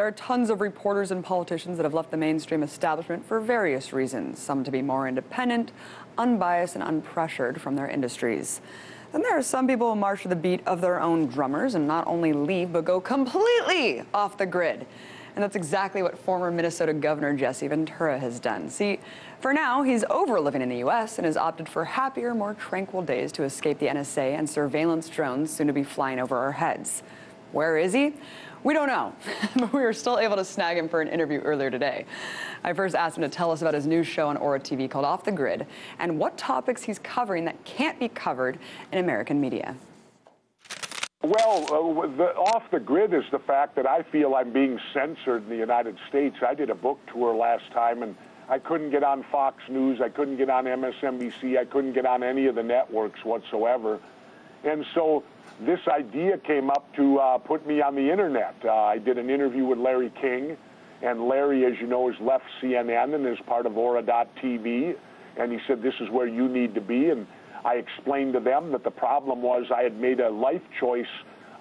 There are tons of reporters and politicians that have left the mainstream establishment for various reasons, some to be more independent, unbiased, and unpressured from their industries. Then there are some people who march to the beat of their own drummers and not only leave, but go completely off the grid. And that's exactly what former Minnesota Governor Jesse Ventura has done. See, for now, he's over living in the U.S. and has opted for happier, more tranquil days to escape the NSA and surveillance drones soon to be flying over our heads. Where is he? We don't know, but we were still able to snag him for an interview earlier today. I first asked him to tell us about his new show on Aura TV called Off the Grid and what topics he's covering that can't be covered in American media. Well, off the grid is the fact that I feel I'm being censored in the United States. I did a book tour last time, and I couldn't get on Fox News, I couldn't get on MSNBC, I couldn't get on any of the networks whatsoever. And so this idea came up to put me on the internet. I did an interview with Larry King, and Larry, as you know, has left CNN and is part of Aura.tv, and he said, this is where you need to be. And I explained to them that the problem was I had made a life choice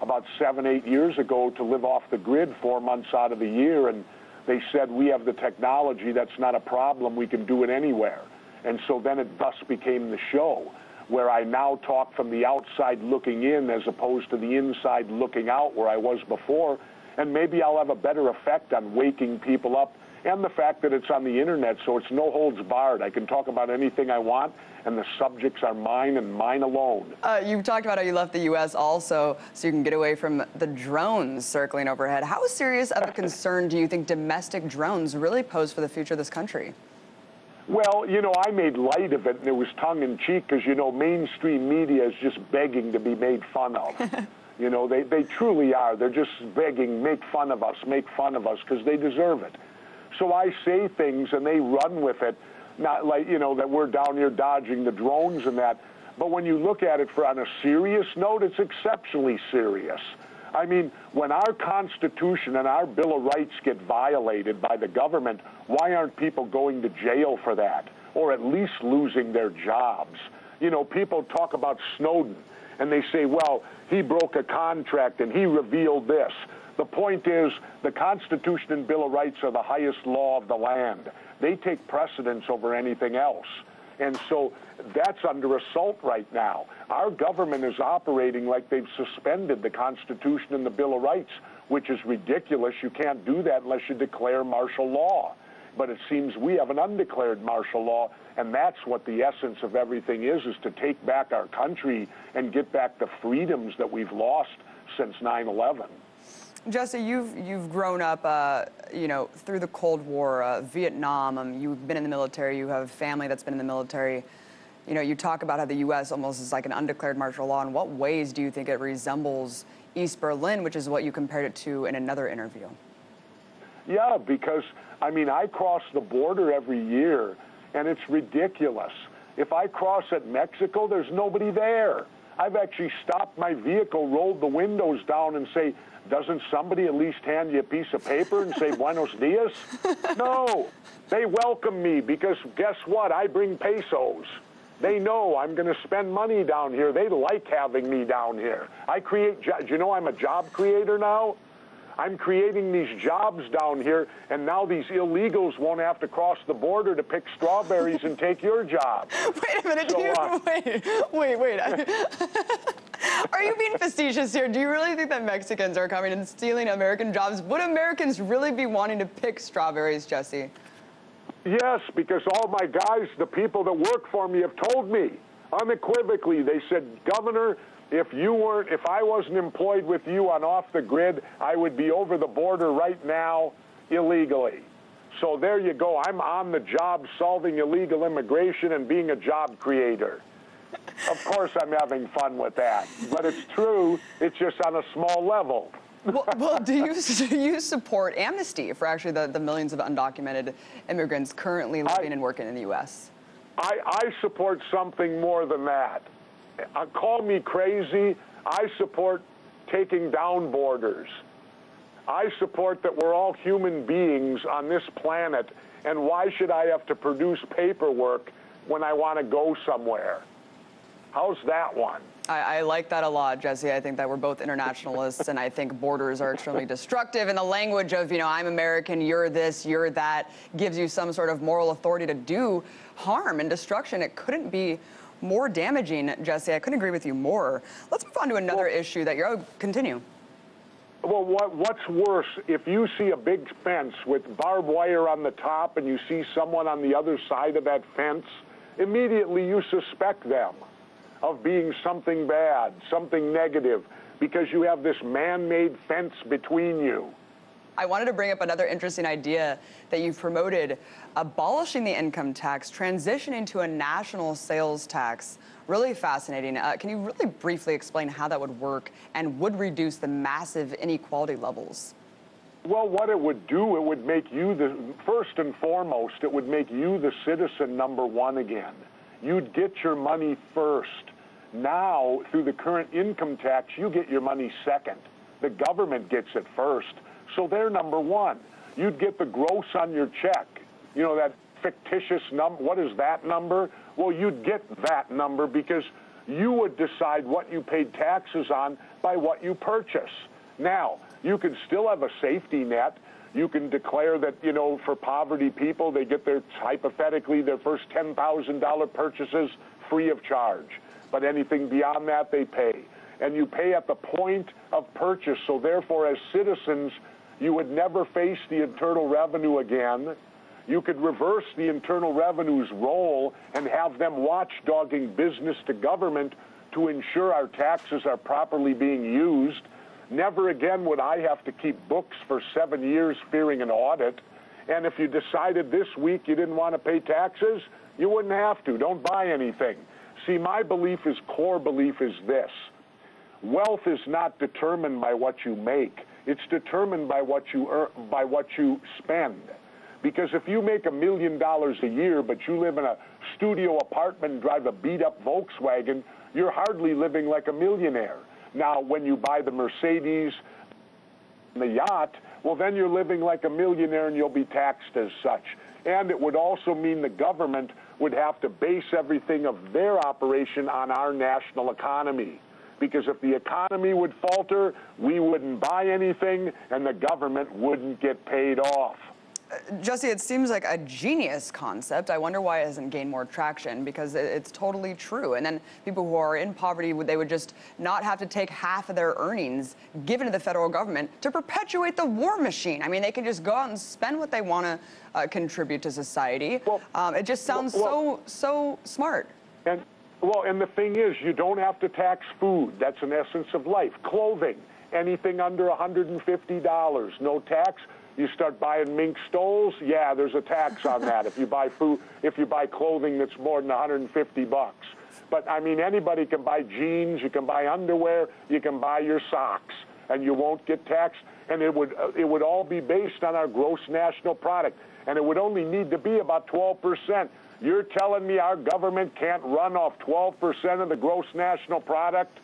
about 7, 8 years ago to live off the grid 4 months out of the year, and they said, we have the technology, that's not a problem, we can do it anywhere. And so then it thus became the show, where I now talk from the outside looking in as opposed to the inside looking out where I was before, and maybe I'll have a better effect on waking people up, and the fact that it's on the internet, so it's no holds barred. I can talk about anything I want, and the subjects are mine and mine alone. You've talked about how you left the U.S. also so you can get away from the drones circling overhead. How serious of a concern do you think domestic drones really pose for the future of this country? Well, you know, I made light of it, and it was tongue-in-cheek, because, you know, mainstream media is just begging to be made fun of. You know, they truly are. They're just begging, make fun of us, because they deserve it. So I say things, and they run with it, not like, you know, that we're down here dodging the drones and that. But when you look at it on a serious note, it's exceptionally serious. I mean, when our Constitution and our Bill of Rights get violated by the government, why aren't people going to jail for that, or at least losing their jobs? You know, people talk about Snowden, and they say, well, he broke a contract and he revealed this. The point is, the Constitution and Bill of Rights are the highest law of the land. They take precedence over anything else. And so that's under assault right now. Our government is operating like they've suspended the Constitution and the Bill of Rights, which is ridiculous. You can't do that unless you declare martial law. But it seems we have an undeclared martial law, and that's what the essence of everything is to take back our country and get back the freedoms that we've lost since 9/11. Jesse, you've grown up, you know, through the Cold War, Vietnam. You've been in the military. You have family that's been in the military. You know, you talk about how the U.S. almost is like an undeclared martial law. In what ways do you think it resembles East Berlin, which is what you compared it to in another interview? Yeah, because, I mean, I cross the border every year, and it's ridiculous. If I cross at Mexico, there's nobody there. I've actually stopped my vehicle, rolled the windows down, and say, doesn't somebody at least hand you a piece of paper and say, buenos dias? No, they welcome me because guess what? I bring pesos. They know I'm going to spend money down here. They like having me down here. I create jobs. You know I'm a job creator now? I'm creating these jobs down here, and now these illegals won't have to cross the border to pick strawberries and take your job. Wait a minute, so, wait. Are you being facetious here? Do you really think that Mexicans are coming and stealing American jobs? Would Americans really be wanting to pick strawberries, Jesse? Yes, because all my guys, the people that work for me, have told me unequivocally. They said, Governor, if I wasn't employed with you on Off the Grid, I would be over the border right now illegally. So there you go. I'm on the job solving illegal immigration and being a job creator. Of course I'm having fun with that, but it's true. It's just on a small level. Well, do you support amnesty for actually the millions of undocumented immigrants currently living and working in the U.S.? I support something more than that. Call me crazy. I support taking down borders. I support that we're all human beings on this planet, and why should I have to produce paperwork when I want to go somewhere? How's that one? I like that a lot, Jesse. I think that we're both internationalists, and I think borders are extremely destructive. And the language of, I'm American, you're this, you're that, gives you some sort of moral authority to do harm and destruction. It couldn't be more damaging, Jesse. I couldn't agree with you more. Let's move on to another issue that you're... Oh, continue. Well, what's worse, if you see a big fence with barbed wire on the top and you see someone on the other side of that fence, immediately you suspect them of being something bad, something negative, because you have this man-made fence between you. I wanted to bring up another interesting idea that you've promoted, abolishing the income tax, transitioning to a national sales tax. Really fascinating. Can you really briefly explain how that would work and would reduce the massive inequality levels? Well, what it would do, it would make you first and foremost, it would make you the citizen number one again. You'd get your money first. Now, through the current income tax, you get your money second. The government gets it first, so they're number one. You'd get the gross on your check. That fictitious number, what is that number? Well, you'd get that number because you would decide what you paid taxes on by what you purchase. Now, you can still have a safety net. You can declare that, for poverty people, they get hypothetically, their first $10,000 purchases free of charge. But anything beyond that, they pay. And you pay at the point of purchase. So therefore, as citizens, you would never face the Internal Revenue again. You could reverse the Internal Revenue's role and have them watchdogging business to government to ensure our taxes are properly being used. Never again would I have to keep books for 7 years fearing an audit. And if you decided this week you didn't want to pay taxes, you wouldn't have to. Don't buy anything. See, my core belief is this. Wealth is not determined by what you make. It's determined by what you earn, by what you spend. Because if you make $1 million a year, but you live in a studio apartment and drive a beat-up Volkswagen, you're hardly living like a millionaire. Now, when you buy the Mercedes and the yacht, well, then you're living like a millionaire and you'll be taxed as such. And it would also mean the government would have to base everything of their operation on our national economy. Because if the economy would falter, we wouldn't buy anything and the government wouldn't get paid off. Jesse, it seems like a genius concept. I wonder why it hasn't gained more traction, because it's totally true. And then people who are in poverty, they would just not have to take half of their earnings given to the federal government to perpetuate the war machine. I mean, they can just go out and spend what they want to contribute to society. Well, it just sounds so smart. And the thing is, you don't have to tax food. That's an essence of life. Clothing, anything under $150, no tax. You start buying mink stoles, yeah, there's a tax on that if you buy clothing that's more than $150. But I mean, anybody can buy jeans, you can buy underwear, you can buy your socks, and you won't get taxed. And it would all be based on our gross national product, and it would only need to be about 12%. You're telling me our government can't run off 12% of the gross national product?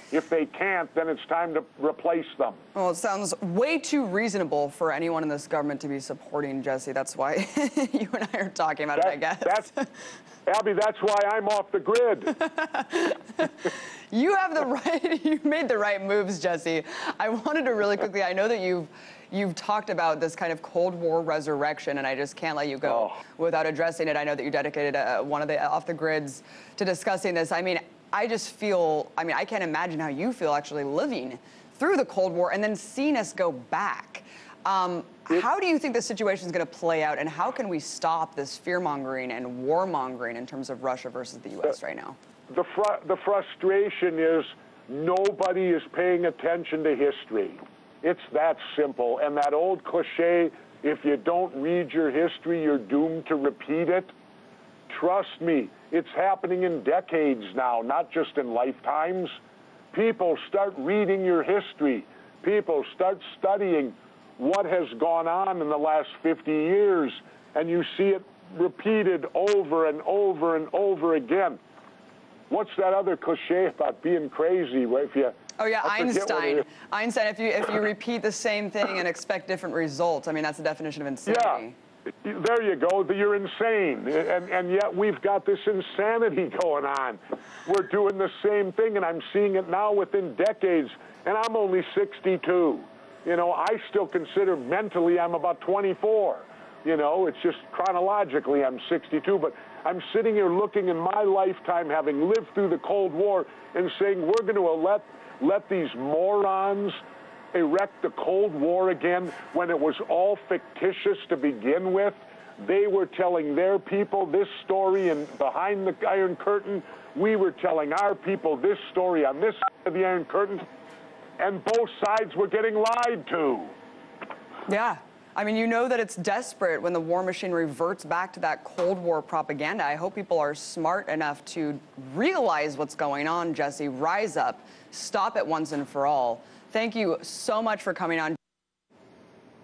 If they can't, then it's time to replace them. Well, it sounds way too reasonable for anyone in this government to be supporting, Jesse. That's why you and I are talking about it, I guess. Abby, that's why I'm off the grid. You have the right, you made the right moves, Jesse. I wanted to really quickly, I know that you've talked about this kind of Cold War resurrection, and I just can't let you go without addressing it. I know that you dedicated one of the Off the Grids to discussing this. I mean, I just feel, I can't imagine how you feel actually living through the Cold War and then seeing us go back. How do you think the situation is going to play out, and how can we stop this fear-mongering and warmongering in terms of Russia versus the U.S. right now? The frustration is nobody is paying attention to history. It's that simple. And that old cliche, if you don't read your history, you're doomed to repeat it. Trust me, it's happening in decades now, not just in lifetimes. People, start reading your history. People, start studying what has gone on in the last 50 years, and you see it repeated over and over and over again. What's that other cliche about being crazy? If you, oh yeah, Einstein. Einstein, if you repeat the same thing and expect different results, I mean, that's the definition of insanity. There you go. You're insane. And yet we've got this insanity going on. We're doing the same thing, and I'm seeing it now within decades, and I'm only 62. You know, I still consider mentally I'm about 24. You know, it's just chronologically I'm 62, but I'm sitting here looking in my lifetime, having lived through the Cold War, and saying we're going to let these morons erect the Cold War again when it was all fictitious to begin with. They were telling their people this story, and behind the Iron Curtain, we were telling our people this story on this side of the Iron Curtain, and both sides were getting lied to. Yeah. I mean, you know that it's desperate when the war machine reverts back to that Cold War propaganda. I hope people are smart enough to realize what's going on, Jesse. Rise up. Stop it once and for all. Thank you so much for coming on.